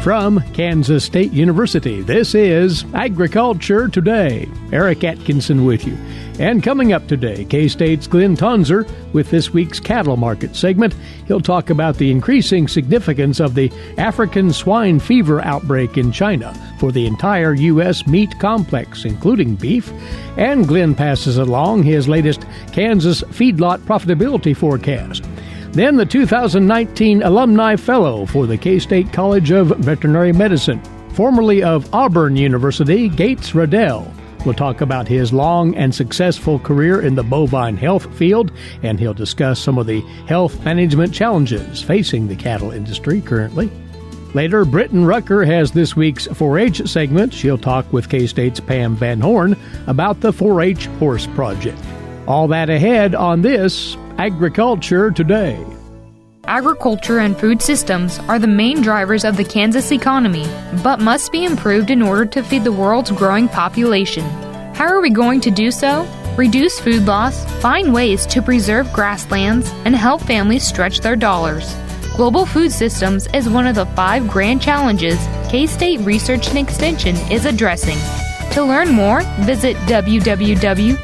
From Kansas State University, this is Agriculture Today. Eric Atkinson with you. And coming up today, K-State's Glynn Tonsor with this week's cattle market segment. He'll talk about the increasing significance of the African swine fever outbreak in China for the entire U.S. meat complex, including beef. And Glynn passes along his latest Kansas feedlot profitability forecast. Then the 2019 Alumni Fellow for the K-State College of Veterinary Medicine, formerly of Auburn University, Getz Riddell. We'll talk about his long and successful career in the bovine health field, and he'll discuss some of the health management challenges facing the cattle industry currently. Later, Britton Rucker has this week's 4-H segment. She'll talk with K-State's Pam van Horn about the 4-H Horse Project. All that ahead on this Agriculture Today. Agriculture and food systems are the main drivers of the Kansas economy, but must be improved in order to feed the world's growing population. How are we going to do so? Reduce food loss, find ways to preserve grasslands, and help families stretch their dollars. Global food systems is one of the 5 grand challenges K-State Research and Extension is addressing. To learn more, visit www.ksre.ksu.edu.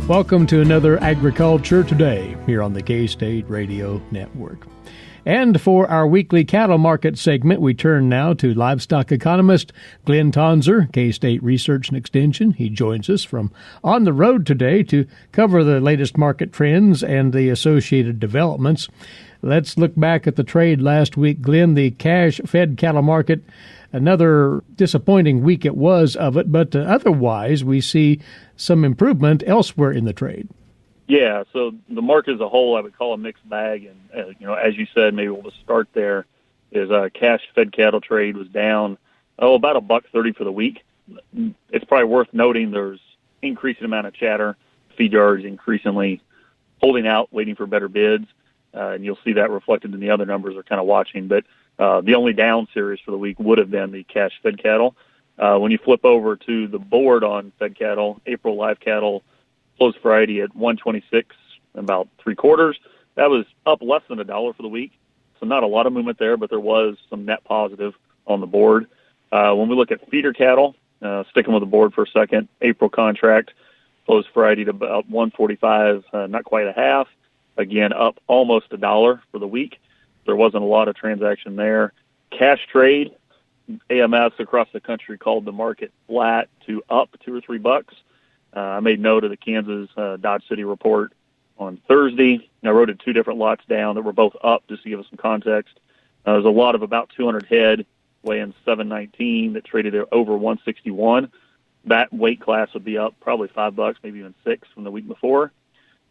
Welcome to another Agriculture Today here on the K-State Radio Network. And for our weekly cattle market segment, we turn now to livestock economist Glynn Tonsor, K-State Research and Extension. He joins us from on the road today to cover the latest market trends and the associated developments. Let's look back at the trade last week. Glynn, the cash-fed cattle market, another disappointing week it was of it, but otherwise we see some improvement elsewhere in the trade. Yeah, so the market as a whole I would call a mixed bag, and as you said, maybe we'll start there, is cash-fed cattle trade was down, about $1.30 for the week. It's probably worth noting there's increasing amount of chatter, feed yards increasingly holding out, waiting for better bids, and you'll see that reflected in the other numbers we're kind of watching, but the only down series for the week would have been the cash-fed cattle. When you flip over to the board on fed cattle, April live cattle closed Friday at 126, about 3/4. That was up less than $1 for the week, so not a lot of movement there, but there was some net positive on the board. When we look at feeder cattle, sticking with the board for a second, April contract closed Friday to about 145, not quite a half. Again, up almost $1 for the week. There wasn't a lot of transaction there. Cash trade, AMS across the country called the market flat to up $2 or $3. I made note of the Kansas Dodge City report on Thursday. I wrote it 2 different lots down that were both up just to give us some context. There's a lot of about 200 head weighing 719 that traded at over 161. That weight class would be up probably $5, maybe even $6 from the week before.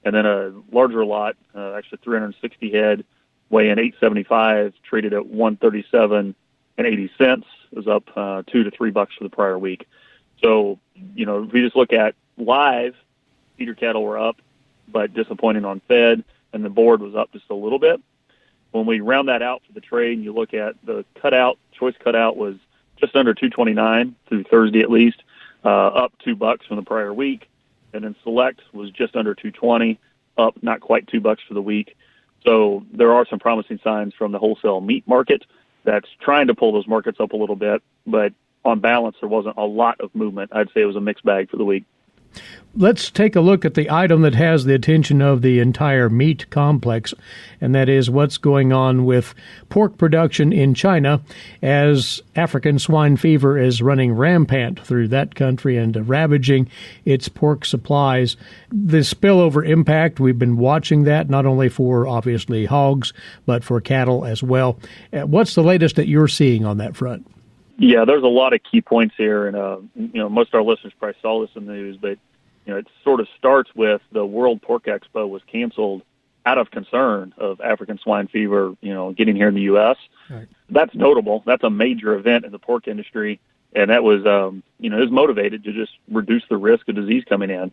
And then a larger lot, actually 360 head, weighing 875, traded at 137 and 80 cents. It was up $2 to $3 for the prior week. So, if we just look at live, feeder cattle were up, but disappointing on fed, and the board was up just a little bit. When we round that out for the trade, and you look at the cutout, choice cutout was just under 229 through Thursday at least, up $2 from the prior week. And then select was just under 220, up not quite $2 for the week. So there are some promising signs from the wholesale meat market that's trying to pull those markets up a little bit, but on balance, there wasn't a lot of movement. I'd say it was a mixed bag for the week. Let's take a look at the item that has the attention of the entire meat complex, and that is what's going on with pork production in China as African swine fever is running rampant through that country and ravaging its pork supplies. The spillover impact, we've been watching that not only for, obviously, hogs, but for cattle as well. What's the latest that you're seeing on that front? Yeah, there's a lot of key points here, and most of our listeners probably saw this in the news, but it sort of starts with the World Pork Expo was canceled out of concern of African swine fever, getting here in the U.S. Right. That's notable. That's a major event in the pork industry, and that was, it was motivated to just reduce the risk of disease coming in.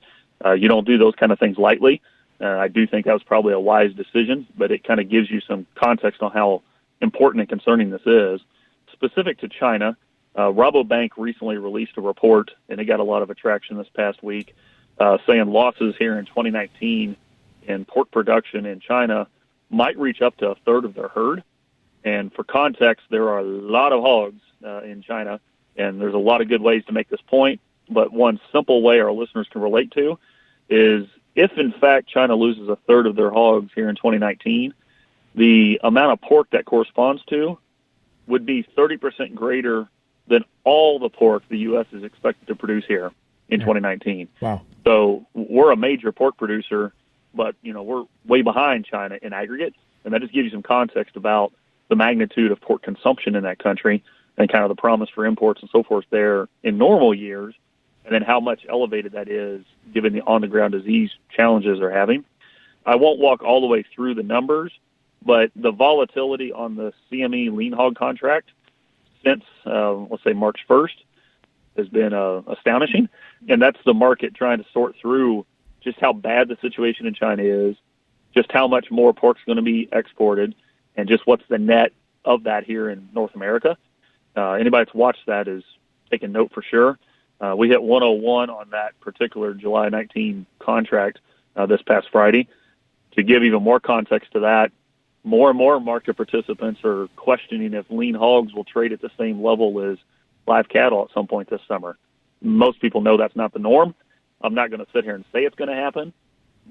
You don't do those kind of things lightly. I do think that was probably a wise decision, but it kind of gives you some context on how important and concerning this is. Specific to China, Rabobank recently released a report, and it got a lot of attraction this past week, saying losses here in 2019 in pork production in China might reach up to a third of their herd. And for context, there are a lot of hogs in China, and there's a lot of good ways to make this point. But one simple way our listeners can relate to is if, in fact, China loses a third of their hogs here in 2019, the amount of pork that corresponds to would be 30% greater than all the pork the U.S. is expected to produce here in 2019. Wow. So we're a major pork producer, but, we're way behind China in aggregate. And that just gives you some context about the magnitude of pork consumption in that country and kind of the promise for imports and so forth there in normal years, and then how much elevated that is given the on-the-ground disease challenges they're having. I won't walk all the way through the numbers, but the volatility on the CME lean hog contract since, let's say, March 1st has been astonishing. And that's the market trying to sort through just how bad the situation in China is, just how much more pork's going to be exported, and just what's the net of that here in North America. Anybody that's watched that is taking note for sure. We hit 101 on that particular July 19 contract this past Friday. To give even more context to that, more and more market participants are questioning if lean hogs will trade at the same level as live cattle at some point this summer. Most people know that's not the norm. I'm not going to sit here and say it's going to happen,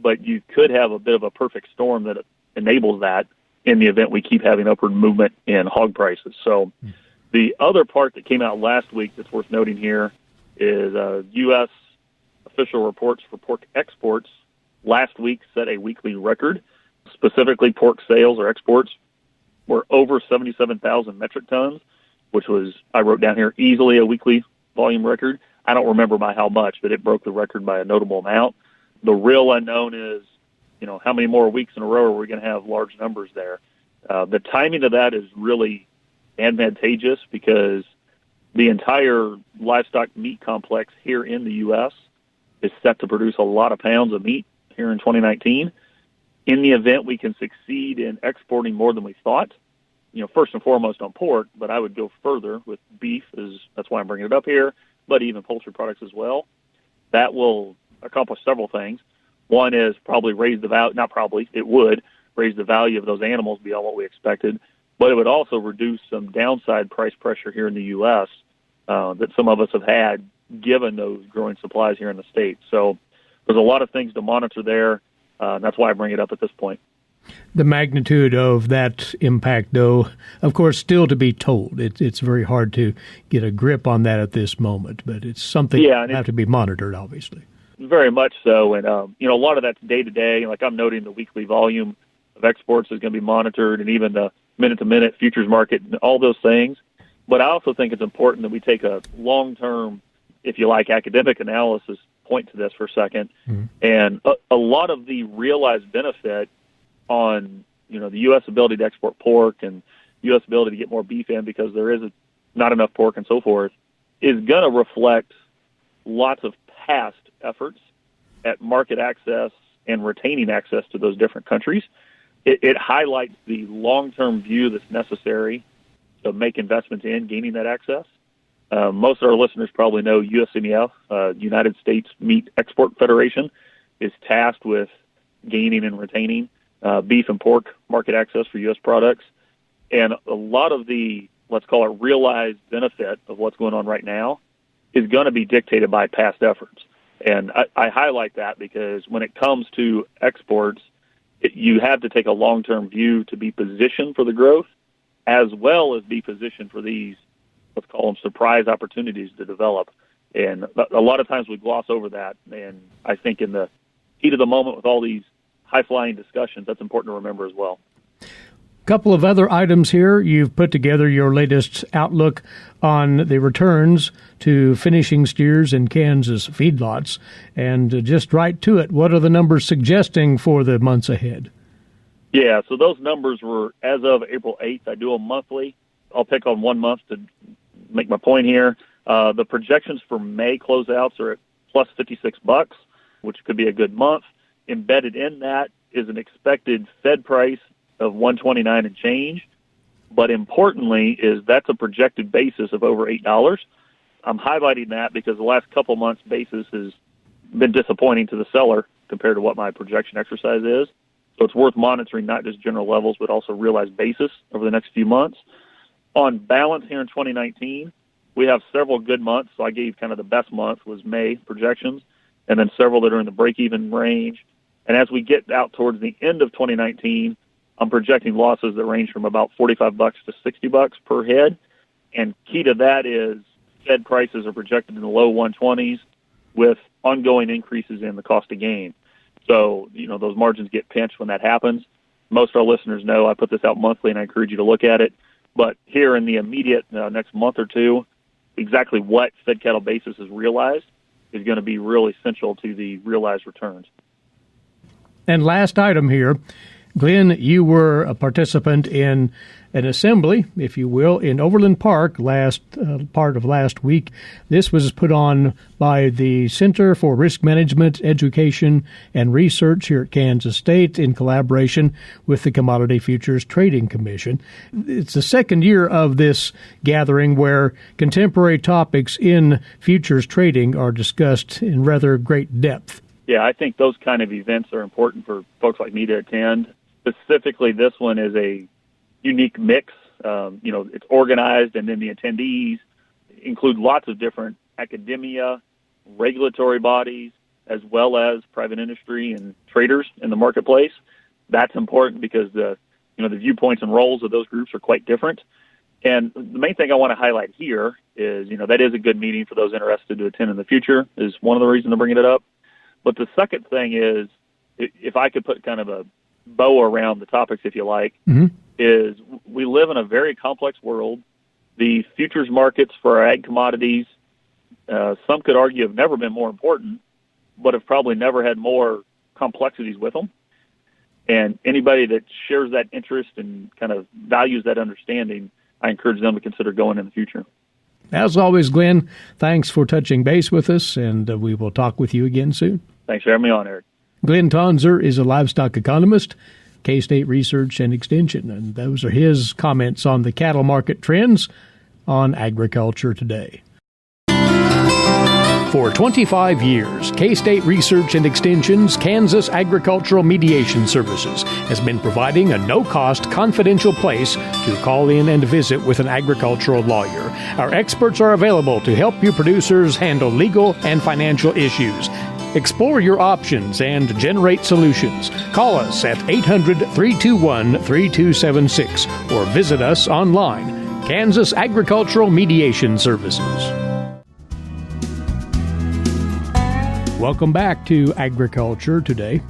but you could have a bit of a perfect storm that enables that in the event we keep having upward movement in hog prices. So the other part that came out last week that's worth noting here is U.S. official reports for pork exports last week set a weekly record. Specifically, pork sales or exports were over 77,000 metric tons, which was, I wrote down here, easily a weekly volume record. I don't remember by how much, but it broke the record by a notable amount. The real unknown is, how many more weeks in a row are we going to have large numbers there? The timing of that is really advantageous because the entire livestock meat complex here in the U.S. is set to produce a lot of pounds of meat here in 2019. In the event we can succeed in exporting more than we thought, first and foremost on pork, but I would go further with beef, that's why I'm bringing it up here, but even poultry products as well. That will accomplish several things. One is probably raise the value, not probably, it would raise the value of those animals beyond what we expected, but it would also reduce some downside price pressure here in the U.S. That some of us have had given those growing supplies here in the state. So there's a lot of things to monitor there. That's why I bring it up at this point. The magnitude of that impact, though, of course, still to be told. It's very hard to get a grip on that at this moment, but it's something that have to be monitored, obviously. Very much so. And, a lot of that's day-to-day. Like I'm noting the weekly volume of exports is going to be monitored, and even the minute-to-minute futures market and all those things. But I also think it's important that we take a long-term, if you like, academic analysis point to this for a second. Mm-hmm. And a lot of the realized benefit on, the U.S. ability to export pork and U.S. ability to get more beef in because there is not enough pork and so forth is going to reflect lots of past efforts at market access and retaining access to those different countries. It highlights the long-term view that's necessary to make investments in gaining that access. Most of our listeners probably know USMEF, United States Meat Export Federation, is tasked with gaining and retaining beef and pork market access for U.S. products. And a lot of the, let's call it, realized benefit of what's going on right now is going to be dictated by past efforts. And I highlight that because when it comes to exports, you have to take a long-term view to be positioned for the growth as well as be positioned for these, let's call them, surprise opportunities to develop. And a lot of times we gloss over that. And I think in the heat of the moment with all these high-flying discussions, that's important to remember as well. Couple of other items here. You've put together your latest outlook on the returns to finishing steers in Kansas feedlots. And just right to it, what are the numbers suggesting for the months ahead? Yeah, so those numbers were as of April 8th. I do them monthly. I'll pick on 1 month to make my point here. The projections for May closeouts are at plus $56, which could be a good month. Embedded in that is an expected Fed price of $129 and change. But importantly is that's a projected basis of over $8. I'm highlighting that because the last couple months basis has been disappointing to the seller compared to what my projection exercise is. So it's worth monitoring not just general levels, but also realized basis over the next few months. On balance here in 2019, we have several good months. So I gave kind of the best month was May projections, and then several that are in the break-even range. And as we get out towards the end of 2019, I'm projecting losses that range from about $45 to $60 per head. And key to that is fed prices are projected in the low 120s with ongoing increases in the cost of gain. So, those margins get pinched when that happens. Most of our listeners know I put this out monthly, and I encourage you to look at it. But here in the immediate next month or two, exactly what fed cattle basis is realized is going to be real essential to the realized returns. And last item here, Glynn, you were a participant in an assembly, if you will, in Overland Park part of last week. This was put on by the Center for Risk Management, Education, and Research here at Kansas State in collaboration with the Commodity Futures Trading Commission. It's the second year of this gathering where contemporary topics in futures trading are discussed in rather great depth. Yeah, I think those kind of events are important for folks like me to attend. Specifically, this one is a unique mix. It's organized, and then the attendees include lots of different academia, regulatory bodies, as well as private industry and traders in the marketplace. That's important because the viewpoints and roles of those groups are quite different. And the main thing I want to highlight here is, that is a good meeting for those interested to attend in the future, is one of the reasons I'm bringing it up. But the second thing is, if I could put kind of a bow around the topics, if you like, is we live in a very complex world. The futures markets for our ag commodities, some could argue, have never been more important, but have probably never had more complexities with them. And anybody that shares that interest and kind of values that understanding, I encourage them to consider going in the future. As always, Glynn, thanks for touching base with us, and we will talk with you again soon. Thanks for having me on, Eric. Glynn Tonsor is a livestock economist, K-State Research and Extension, and those are his comments on the cattle market trends on Agriculture Today. For 25 years, K-State Research and Extension's Kansas Agricultural Mediation Services has been providing a no-cost, confidential place to call in and visit with an agricultural lawyer. Our experts are available to help you producers handle legal and financial issues. Explore your options and generate solutions. Call us at 800-321-3276 or visit us online. Kansas Agricultural Mediation Services. Welcome back to Agriculture Today.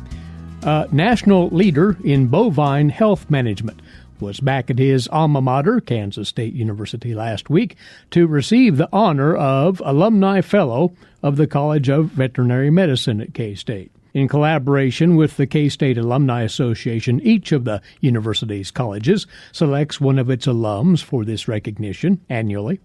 A national leader in bovine health management was back at his alma mater, Kansas State University, last week to receive the honor of Alumni Fellow of the College of Veterinary Medicine at K-State. In collaboration with the K-State Alumni Association, each of the university's colleges selects one of its alums for this recognition annually.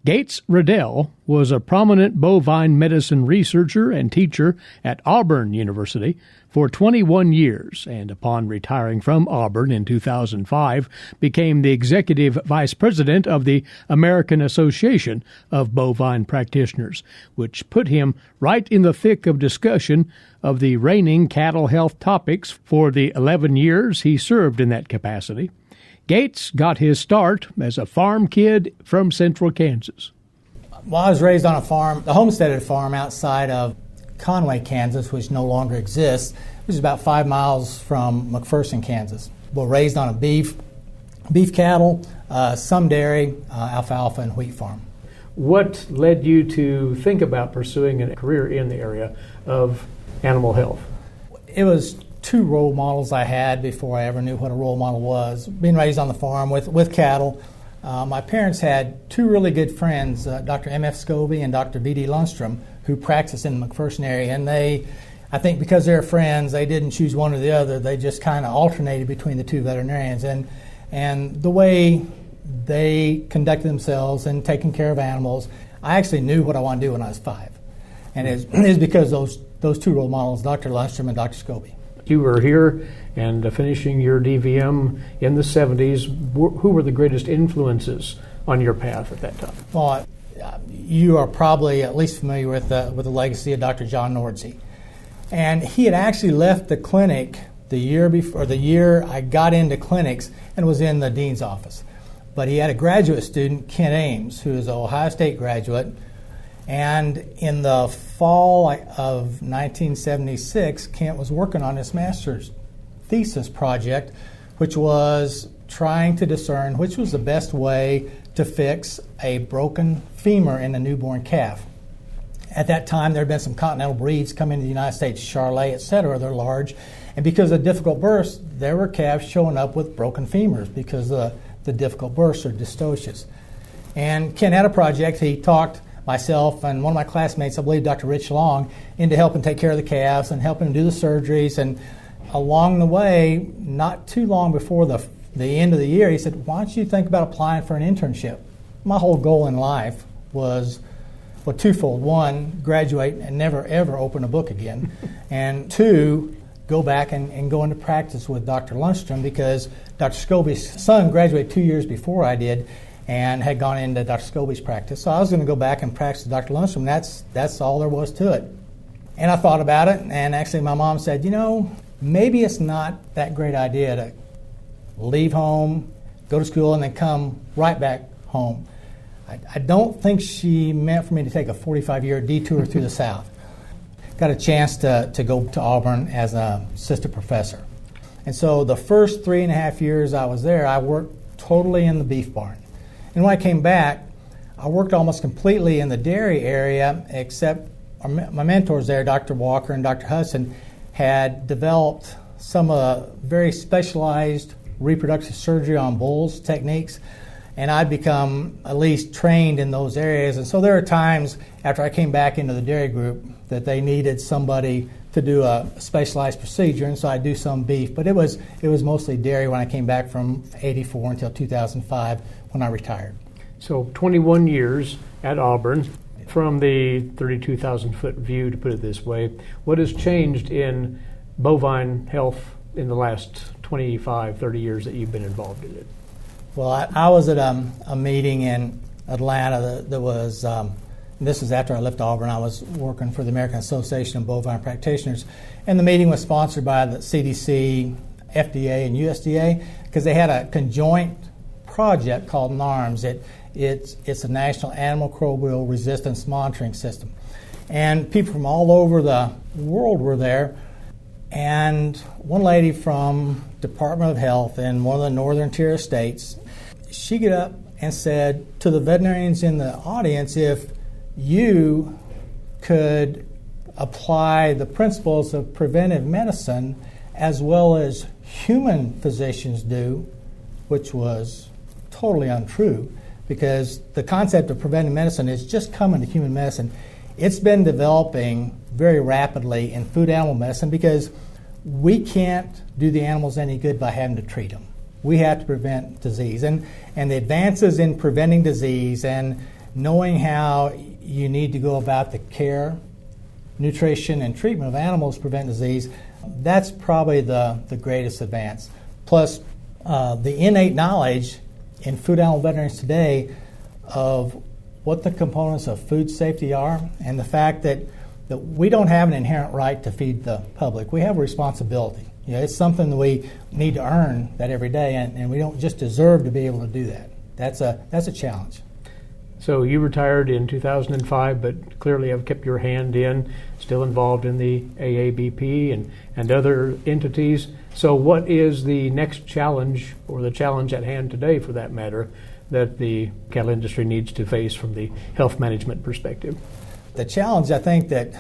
Getz Riddell was a prominent bovine medicine researcher and teacher at Auburn University for 21 years, and upon retiring from Auburn in 2005, became the executive vice president of the American Association of Bovine Practitioners, which put him right in the thick of discussion of the reigning cattle health topics for the 11 years he served in that capacity. Getz got his start as a farm kid from central Kansas. Well, I was raised on a farm, the homesteaded farm outside of Conway, Kansas, which no longer exists, which is about 5 miles from McPherson, Kansas. Well, raised on a beef cattle, some dairy, alfalfa, and wheat farm. What led you to think about pursuing a career in the area of animal health? It was two role models I had before I ever knew what a role model was. Being raised on the farm with cattle, my parents had two really good friends, Dr. M.F. Scobie and Dr. V.D. Lundstrom, who practiced in the McPherson area. And I think because they're friends, they didn't choose one or the other. They just kind of alternated between the two veterinarians. And the way they conducted themselves and taking care of animals, I actually knew what I wanted to do when I was 5. And it's because those two role models, Dr. Lundstrom and Dr. Scobie. You were here and finishing your DVM in the 70s. Who were the greatest influences on your path at that time? Well, you are probably at least familiar with the legacy of Dr. John Nordze. And he had actually left the clinic the year before, the year I got into clinics, and was in the dean's office. But he had a graduate student, Kent Ames, who is an Ohio State graduate. And in the fall of 1976, Kent was working on his master's thesis project, which was trying to discern which was the best way to fix a broken femur in a newborn calf. At that time, there had been some continental breeds coming to the United States, Charolais, et cetera. They're large. And because of difficult births, there were calves showing up with broken femurs because of the difficult births or dystocias. And Ken had a project. He talked myself and one of my classmates, I believe Dr. Rich Long, into helping take care of the calves and helping do the surgeries. And along the way, not too long before the end of the year, he said, why don't you think about applying for an internship? My whole goal in life was, well, twofold. One, graduate and never, ever open a book again. And two, go back and go into practice with Dr. Lundstrom, because Dr. Scobie's son graduated 2 years before I did and had gone into Dr. Scobie's practice. So I was going to go back and practice with Dr. Lundstrom. That's all there was to it. And I thought about it, and actually my mom said, maybe it's not that great idea to leave home, go to school, and then come right back home. I don't think she meant for me to take a 45-year detour through the South. Got a chance to go to Auburn as an assistant professor. And so the first 3.5 years I was there, I worked totally in the beef barn. And when I came back, I worked almost completely in the dairy area, except my mentors there, Dr. Walker and Dr. Hudson, had developed some very specialized reproductive surgery on bulls techniques, and I'd become at least trained in those areas. And so there are times after I came back into the dairy group that they needed somebody to do a specialized procedure, and so I do some beef. But it was mostly dairy when I came back from '84 until 2005 when I retired. So 21 years at Auburn. From the 32,000-foot view, to put it this way, what has changed in bovine health in the last 25, 30 years that you've been involved in it? Well, I was at a meeting in Atlanta that was, this was after I left Auburn. I was working for the American Association of Bovine Practitioners, and the meeting was sponsored by the CDC, FDA, and USDA, because they had a conjoint project called NARMS. It's a National Animal Microbial Resistance Monitoring System. And people from all over the world were there. And one lady from Department of Health in one of the northern tier states, she got up and said to the veterinarians in the audience, if you could apply the principles of preventive medicine as well as human physicians do, which was totally untrue, because the concept of preventive medicine is just coming to human medicine. It's been developing very rapidly in food animal medicine because we can't do the animals any good by having to treat them. We have to prevent disease. And the advances in preventing disease and knowing how you need to go about the care, nutrition, and treatment of animals to prevent disease, that's probably the greatest advance. Plus, the innate knowledge in food animal veterinarians today of what the components of food safety are, and the fact that we don't have an inherent right to feed the public. We have a responsibility. It's something that we need to earn that every day, and we don't just deserve to be able to do that. That's a challenge. So you retired in 2005, but clearly have kept your hand in, still involved in the AABP and other entities. So what is the next challenge, or the challenge at hand today for that matter, that the cattle industry needs to face from the health management perspective? The challenge I think that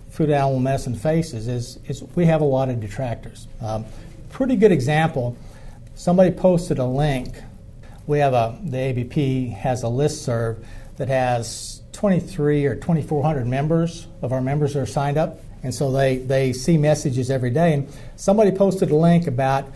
food animal medicine faces is we have a lot of detractors. Pretty good example, somebody posted a link. We have the ABP has a listserv that has 23 or 2,400 members of our members are signed up, and so they see messages every day. And somebody posted a link about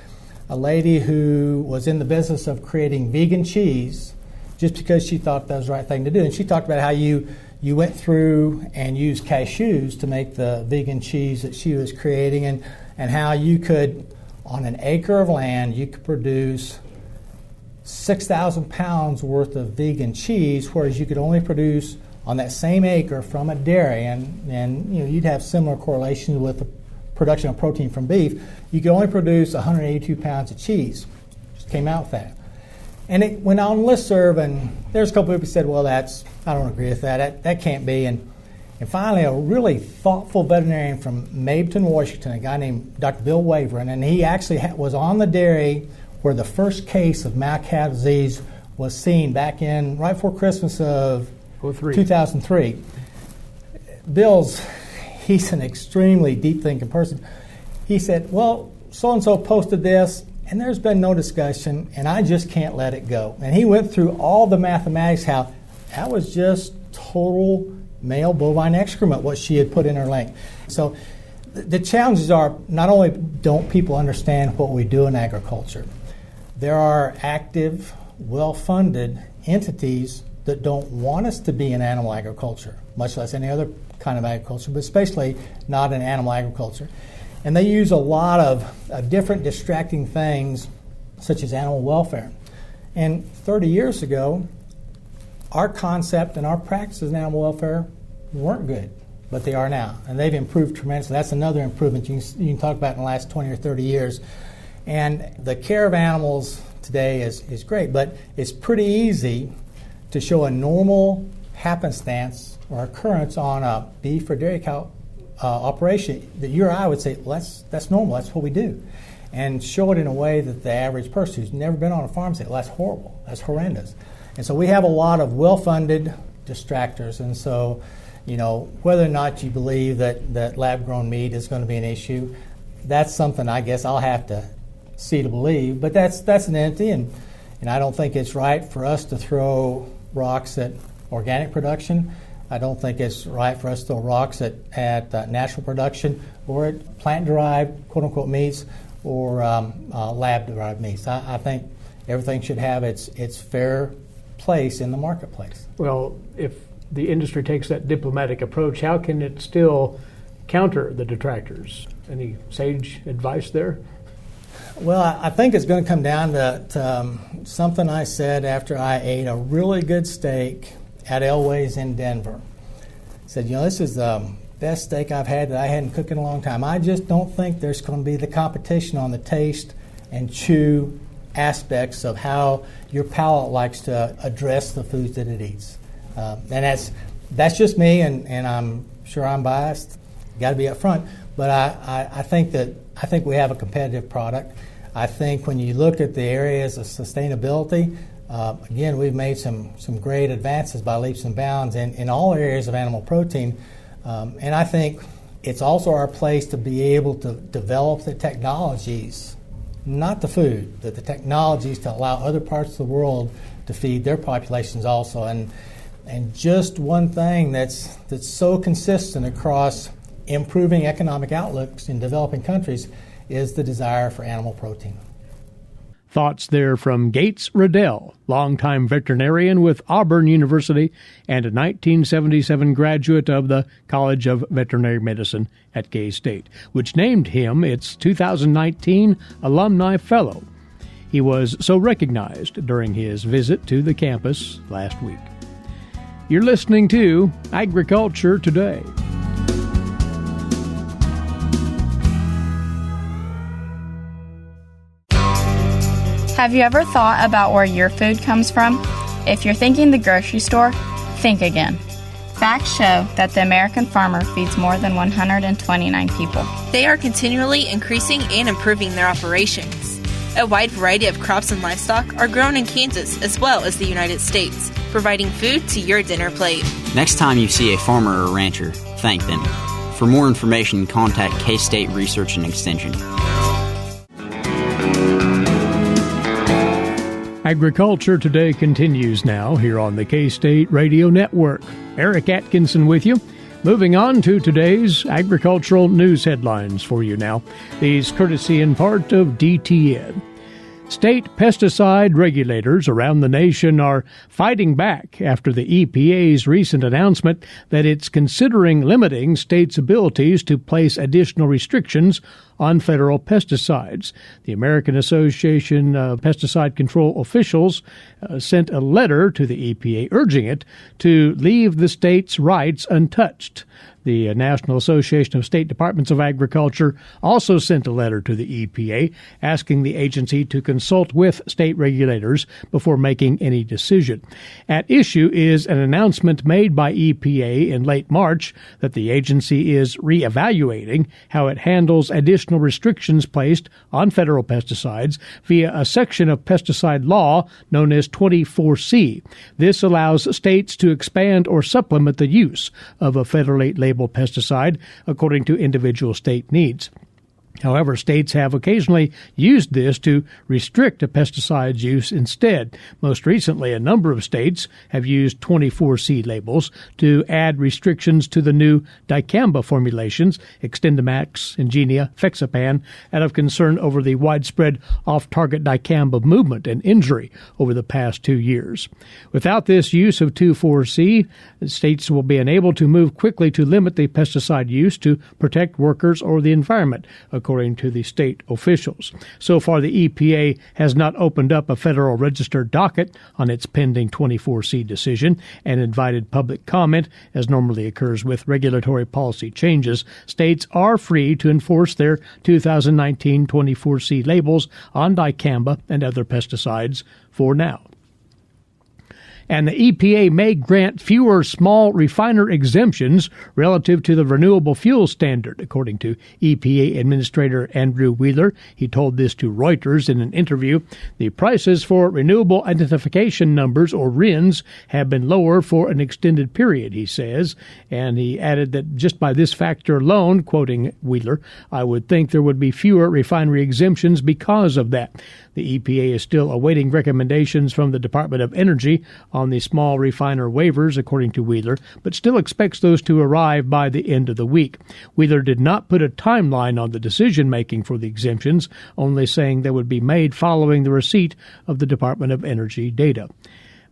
a lady who was in the business of creating vegan cheese just because she thought that was the right thing to do. And she talked about how you went through and used cashews to make the vegan cheese that she was creating, and how you could, on an acre of land, you could produce 6,000 pounds worth of vegan cheese, whereas you could only produce on that same acre from a dairy, and you'd have similar correlations with the production of protein from beef. You could only produce 182 pounds of cheese. Just came out with that. And it went on listserv, and there's a couple of people who said, well, I don't agree with that. That can't be. And finally, a really thoughtful veterinarian from Mableton, Washington, a guy named Dr. Bill Wavering, and he actually was on the dairy where the first case of mad cow disease was seen back in right before Christmas of 2003. He's an extremely deep-thinking person. He said, well, so-and-so posted this, and there's been no discussion, and I just can't let it go. And he went through all the mathematics, how that was just total male bovine excrement, what she had put in her link. So the challenges are, not only don't people understand what we do in agriculture, there are active, well-funded entities that don't want us to be in animal agriculture, much less any other kind of agriculture, but especially not in animal agriculture. And they use a lot of different distracting things, such as animal welfare. And 30 years ago, our concept and our practices in animal welfare weren't good, but they are now. And they've improved tremendously. That's another improvement you can talk about in the last 20 or 30 years. And the care of animals today is great, but it's pretty easy to show a normal happenstance or occurrence on a beef or dairy cow operation that you or I would say, well, that's normal, that's what we do. And show it in a way that the average person who's never been on a farm say, well, that's horrible, that's horrendous. And so we have a lot of well-funded distractors. And so, whether or not you believe that lab-grown meat is going to be an issue, that's something I guess I'll have to see to believe. But that's an entity, and I don't think it's right for us to throw rocks at organic production. I don't think it's right for us to throw rocks at natural production or at plant-derived, quote-unquote, meats or lab-derived meats. I think everything should have its fair place in the marketplace. Well, if the industry takes that diplomatic approach, how can it still counter the detractors? Any sage advice there? Well, I think it's going to come down to something I said after I ate a really good steak at Elway's in Denver. I said, this is the best steak I've had that I hadn't cooked in a long time. I just don't think there's going to be the competition on the taste and chew aspects of how your palate likes to address the foods that it eats. And that's just me, and I'm sure I'm biased. Got to be up front. But I think we have a competitive product. I think when you look at the areas of sustainability, again, we've made some great advances by leaps and bounds in all areas of animal protein. And I think it's also our place to be able to develop the technologies, not the food, but the technologies to allow other parts of the world to feed their populations also. And just one thing that's so consistent across improving economic outlooks in developing countries is the desire for animal protein. Thoughts there from Getz Riddell, longtime veterinarian with Auburn University and a 1977 graduate of the College of Veterinary Medicine at K-State, which named him its 2019 Alumni Fellow. He was so recognized during his visit to the campus last week. You're listening to Agriculture Today. Have you ever thought about where your food comes from? If you're thinking the grocery store, think again. Facts show that the American farmer feeds more than 129 people. They are continually increasing and improving their operations. A wide variety of crops and livestock are grown in Kansas as well as the United States, providing food to your dinner plate. Next time you see a farmer or rancher, thank them. For more information, contact K-State Research and Extension. Agriculture Today continues now here on the K-State Radio Network. Eric Atkinson with you. Moving on to today's agricultural news headlines for you now. These courtesy in part of DTN. State pesticide regulators around the nation are fighting back after the EPA's recent announcement that it's considering limiting states' abilities to place additional restrictions on federal pesticides. The American Association of Pesticide Control Officials sent a letter to the EPA urging it to leave the states' rights untouched. The National Association of State Departments of Agriculture also sent a letter to the EPA asking the agency to consult with state regulators before making any decision. At issue is an announcement made by EPA in late March that the agency is reevaluating how it handles additional restrictions placed on federal pesticides via a section of pesticide law known as 24C. This allows states to expand or supplement the use of a federally labeled pesticide according to individual state needs. However, states have occasionally used this to restrict a pesticide's use instead. Most recently, a number of states have used 24C labels to add restrictions to the new dicamba formulations, Extendamax, Ingenia, Fexapan, out of concern over the widespread off-target dicamba movement and injury over the past 2 years. Without this use of 24C, states will be unable to move quickly to limit the pesticide use to protect workers or the environment, according to the state officials. So far, the EPA has not opened up a Federal Register docket on its pending 24C decision and invited public comment, as normally occurs with regulatory policy changes. States are free to enforce their 2019 24C labels on dicamba and other pesticides for now. And the EPA may grant fewer small refiner exemptions relative to the renewable fuel standard, according to EPA Administrator Andrew Wheeler. He told this to Reuters in an interview. The prices for renewable identification numbers, or RINs, have been lower for an extended period, he says. And he added that just by this factor alone, quoting Wheeler, I would think there would be fewer refinery exemptions because of that. The EPA is still awaiting recommendations from the Department of Energy on the small refiner waivers, according to Wheeler, but still expects those to arrive by the end of the week. Wheeler did not put a timeline on the decision-making for the exemptions, only saying they would be made following the receipt of the Department of Energy data.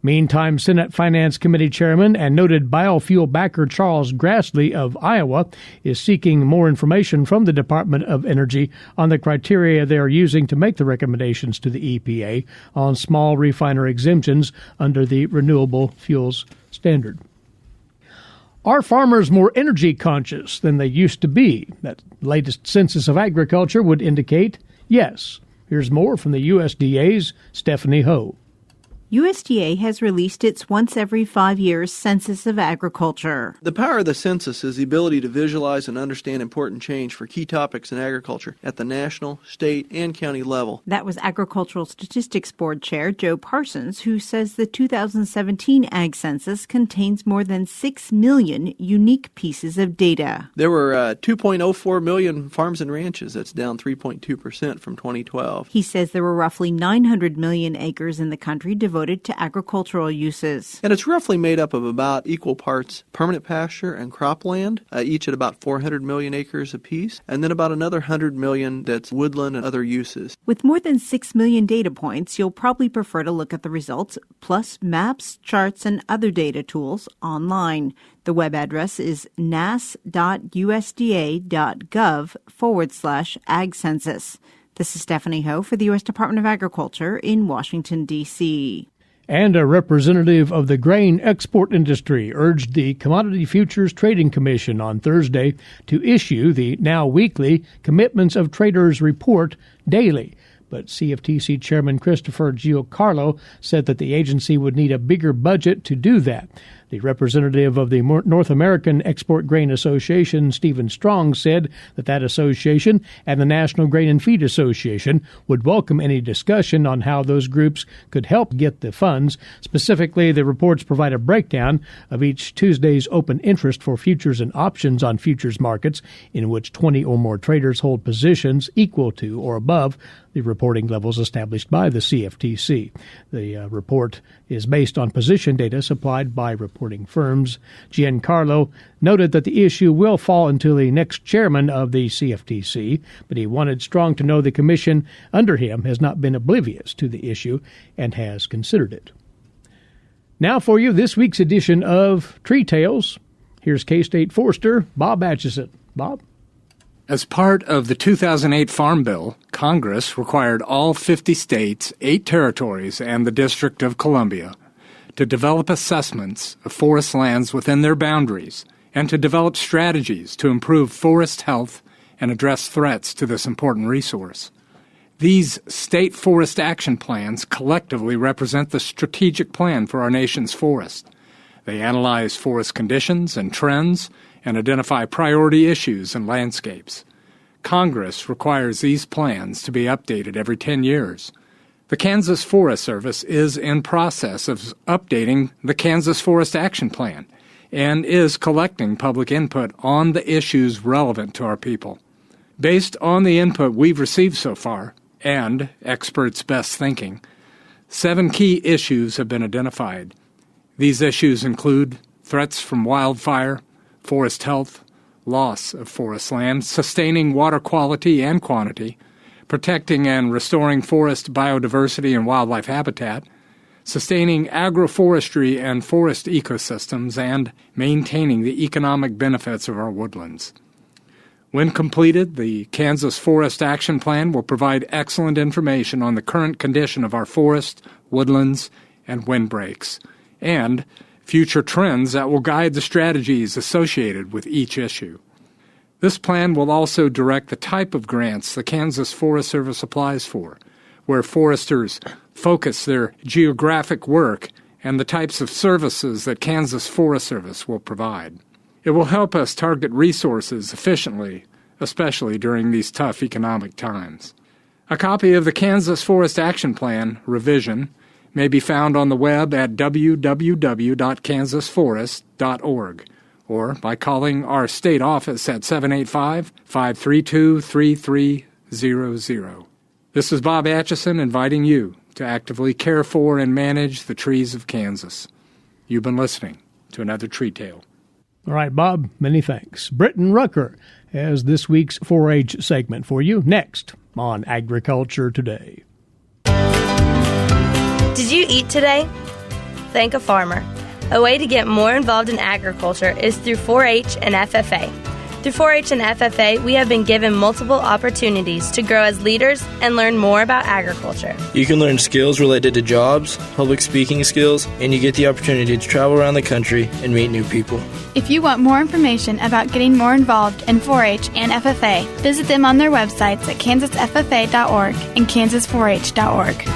Meantime, Senate Finance Committee Chairman and noted biofuel backer Charles Grassley of Iowa is seeking more information from the Department of Energy on the criteria they are using to make the recommendations to the EPA on small refiner exemptions under the renewable fuels standard. Are farmers more energy conscious than they used to be? That latest Census of Agriculture would indicate yes. Here's more from the USDA's Stephanie Ho. USDA has released its once every 5 years Census of Agriculture. The power of the census is the ability to visualize and understand important change for key topics in agriculture at the national, state, and county level. That was Agricultural Statistics Board Chair Joe Parsons, who says the 2017 Ag Census contains more than 6 million unique pieces of data. There were 2.04 million farms and ranches. That's down 3.2% from 2012. He says there were roughly 900 million acres in the country devoted to agricultural uses. And it's roughly made up of about equal parts permanent pasture and cropland, each at about 400 million acres apiece, and then about another 100 million that's woodland and other uses. With more than 6 million data points, you'll probably prefer to look at the results, plus maps, charts, and other data tools online. The web address is nas.usda.gov/ag census. This is Stephanie Ho for the U.S. Department of Agriculture in Washington, D.C. And a representative of the grain export industry urged the Commodity Futures Trading Commission on Thursday to issue the now weekly Commitments of Traders report daily. But CFTC Chairman Christopher Giancarlo said that the agency would need a bigger budget to do that. The representative of the North American Export Grain Association, Stephen Strong, said that that association and the National Grain and Feed Association would welcome any discussion on how those groups could help get the funds. Specifically, the reports provide a breakdown of each Tuesday's open interest for futures and options on futures markets, in which 20 or more traders hold positions equal to or above the reporting levels established by the CFTC. The report is based on position data supplied by reporters reporting firms. Giancarlo noted that the issue will fall into the next chairman of the CFTC, but he wanted Strong to know the commission under him has not been oblivious to the issue and has considered it. Now for you, this week's edition of Tree Tales. Here's K-State Forester, Bob Atkinson. Bob? As part of the 2008 Farm Bill, Congress required all 50 states, 8 territories, and the District of Columbia to develop assessments of forest lands within their boundaries and to develop strategies to improve forest health and address threats to this important resource. These state forest action plans collectively represent the strategic plan for our nation's forest. They analyze forest conditions and trends and identify priority issues and landscapes. Congress requires these plans to be updated every 10 years. The Kansas Forest Service is in process of updating the Kansas Forest Action Plan and is collecting public input on the issues relevant to our people. Based on the input we've received so far, and experts' best thinking, 7 key issues have been identified. These issues include threats from wildfire, forest health, loss of forest land, sustaining water quality and quantity, protecting and restoring forest biodiversity and wildlife habitat, sustaining agroforestry and forest ecosystems, and maintaining the economic benefits of our woodlands. When completed, the Kansas Forest Action Plan will provide excellent information on the current condition of our forest, woodlands, and windbreaks, and future trends that will guide the strategies associated with each issue. This plan will also direct the type of grants the Kansas Forest Service applies for, where foresters focus their geographic work and the types of services that Kansas Forest Service will provide. It will help us target resources efficiently, especially during these tough economic times. A copy of the Kansas Forest Action Plan revision may be found on the web at www.kansasforest.org or by calling our state office at 785-532-3300. This is Bob Atkinson inviting you to actively care for and manage the trees of Kansas. You've been listening to another Tree Tale. All right, Bob, many thanks. Britton Rucker has this week's 4-H segment for you next on Agriculture Today. Did you eat today? Thank a farmer. A way to get more involved in agriculture is through 4-H and FFA. Through 4-H and FFA, we have been given multiple opportunities to grow as leaders and learn more about agriculture. You can learn skills related to jobs, public speaking skills, and you get the opportunity to travel around the country and meet new people. If you want more information about getting more involved in 4-H and FFA, visit them on their websites at kansasffa.org and kansas4h.org.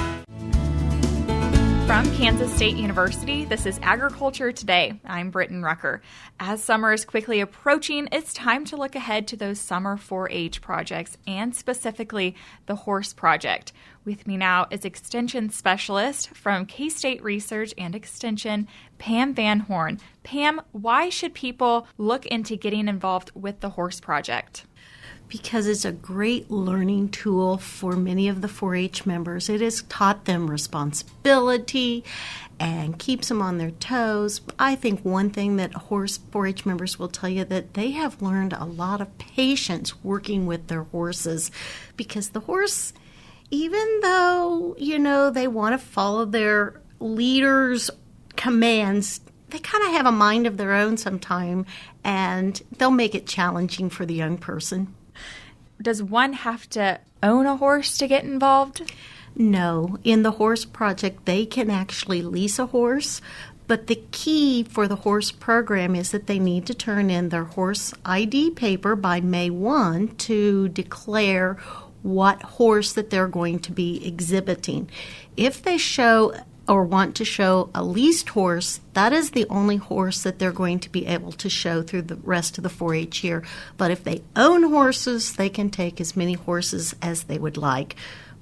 From Kansas State University, this is Agriculture Today. I'm Britton Rucker. As summer is quickly approaching, it's time to look ahead to those summer 4-H projects, and specifically the Horse Project. With me now is Extension Specialist from K-State Research and Extension, Pam van Horn. Pam, why should people look into getting involved with the Horse Project? Because it's a great learning tool for many of the 4-H members. It has taught them responsibility and keeps them on their toes. I think one thing that 4-H members will tell you that they have learned a lot of patience working with their horses, because the horse, even though, they want to follow their leader's commands, they kind of have a mind of their own sometime, and they'll make it challenging for the young person. Does one have to own a horse to get involved? No. In the Horse Project, they can actually lease a horse, but the key for the horse program is that they need to turn in their horse ID paper by May 1 to declare what horse that they're going to be exhibiting. If they show or want to show a leased horse, that is the only horse that they're going to be able to show through the rest of the 4-H year. But if they own horses, they can take as many horses as they would like.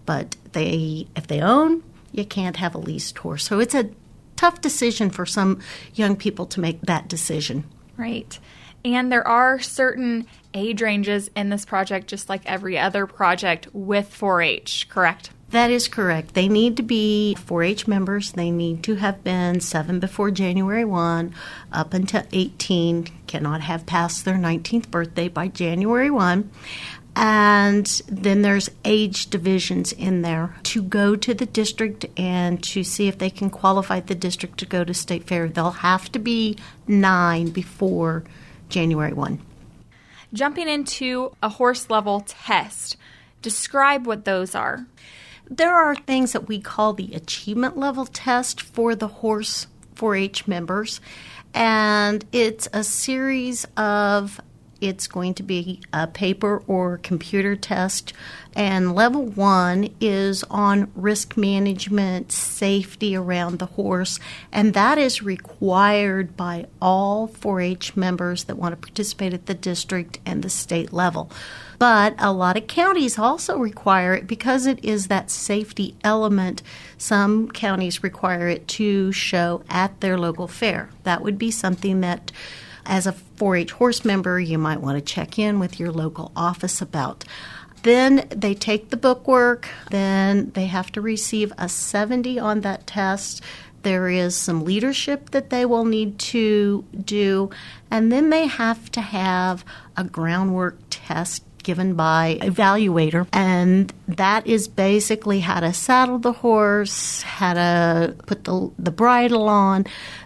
But if they own, you can't have a leased horse. So it's a tough decision for some young people to make that decision. Right. And there are certain age ranges in this project, just like every other project with 4-H, correct? That is correct. They need to be 4-H members. They need to have been 7 before January 1, up until 18, cannot have passed their 19th birthday by January 1. And then there's age divisions in there to go to the district and to see if they can qualify the district to go to state fair. They'll have to be 9 before January 1. Jumping into a horse level test, describe what those are. There are things that we call the achievement level test for the horse 4-H members, and it's a series of, it's going to be a paper or computer test, and level 1 is on risk management, safety around the horse, and that is required by all 4-H members that want to participate at the district and the state level. But a lot of counties also require it because it is that safety element. Some counties require it to show at their local fair. That would be something that, as a 4-H horse member, you might want to check in with your local office about. Then they take the bookwork. Then they have to receive a 70 on that test. There is some leadership that they will need to do. And then they have to have a groundwork test given by evaluator, and that is basically how to saddle the horse, how to put the bridle on,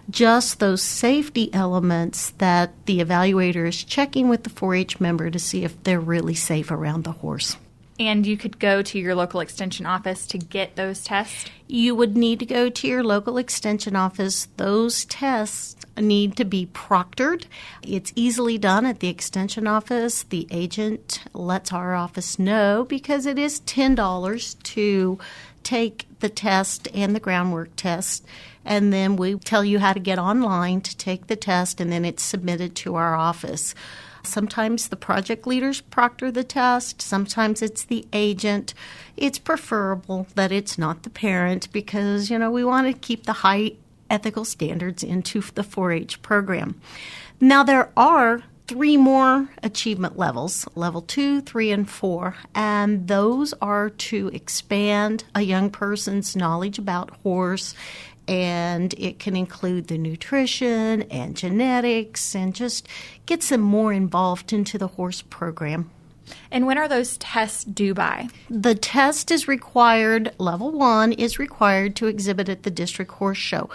just those safety elements that the evaluator is checking with the 4-H member to see if they're really safe around the horse. And you could go to your local extension office to get those tests? You would need to go to your local extension office. Those tests need to be proctored. It's easily done at the extension office. The agent lets our office know because it is $10 to take the test and the groundwork test. And then we tell you how to get online to take the test, and then it's submitted to our office. Sometimes the project leaders proctor the test. Sometimes it's the agent. It's preferable that it's not the parent because, we want to keep the high ethical standards into the 4-H program. Now, there are 3 more achievement levels, level 2, 3, and 4, and those are to expand a young person's knowledge about horse, and it can include the nutrition and genetics and just gets them more involved into the horse program. And when are those tests due by? The test is required, level 1 is required to exhibit at the district horse show.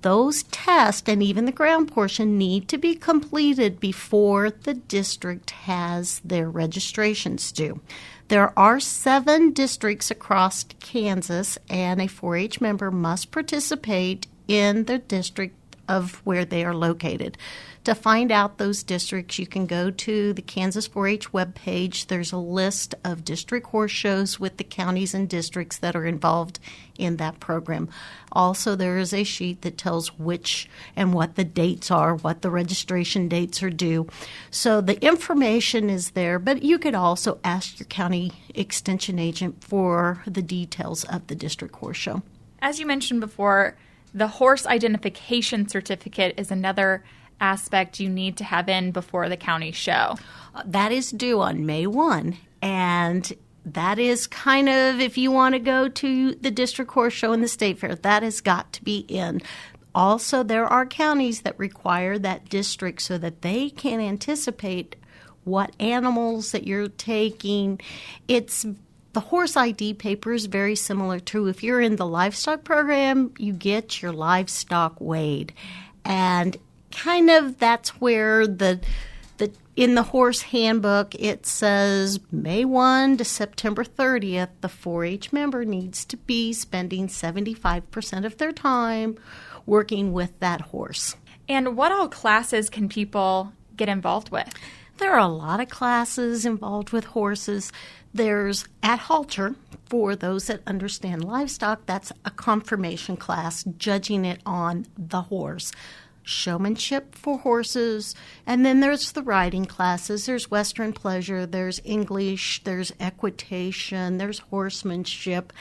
Those tests and even the ground portion need to be completed before the district has their registrations due. There are 7 districts across Kansas, and a 4-H member must participate in the district of where they are located. To find out those districts, you can go to the Kansas 4-H webpage. There's a list of district horse shows with the counties and districts that are involved in that program. Also, there is a sheet that tells which and what the dates are, what the registration dates are due. So the information is there, but you could also ask your county extension agent for the details of the district horse show. As you mentioned before, the horse identification certificate is another aspect you need to have in before the county show. That is due on May 1, and that is kind of, if you want to go to the district horse show and the state fair, that has got to be in. Also, there are counties that require that district so that they can anticipate what animals that you're taking. The horse ID paper is very similar to if you're in the livestock program, you get your livestock weighed. And kind of that's where in the horse handbook, it says May 1 to September 30th, the 4-H member needs to be spending 75% of their time working with that horse. And what all classes can people get involved with? There are a lot of classes involved with horses. There's at halter, for those that understand livestock, that's a confirmation class, judging it on the horse. Showmanship for horses, and then there's the riding classes. There's Western pleasure, there's English, there's equitation, there's horsemanship.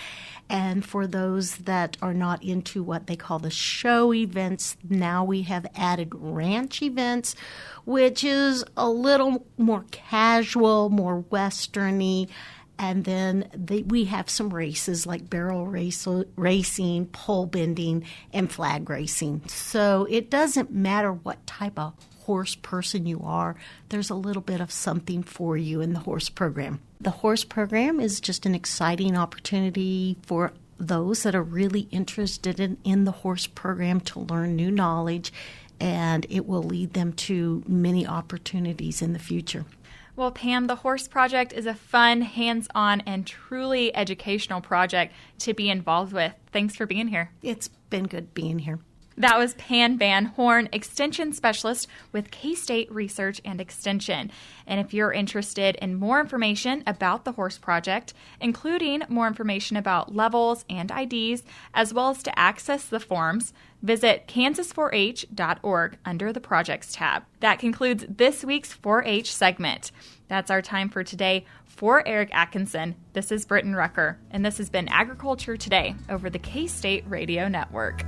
And for those that are not into what they call the show events, now we have added ranch events, which is a little more casual, more Western-y, And then we have some races like barrel racing, pole bending, and flag racing. So it doesn't matter what type of horse person you are, there's a little bit of something for you in the horse program. The horse program is just an exciting opportunity for those that are really interested in the horse program to learn new knowledge, and it will lead them to many opportunities in the future. Well, Pam, the Horse Project is a fun, hands-on, and truly educational project to be involved with. Thanks for being here. It's been good being here. That was Pam van Horn, Extension Specialist with K-State Research and Extension. And if you're interested in more information about the Horse Project, including more information about levels and IDs, as well as to access the forms, visit kansas4h.org under the Projects tab. That concludes this week's 4-H segment. That's our time for today. For Eric Atkinson, this is Britton Rucker, and this has been Agriculture Today over the K-State Radio Network.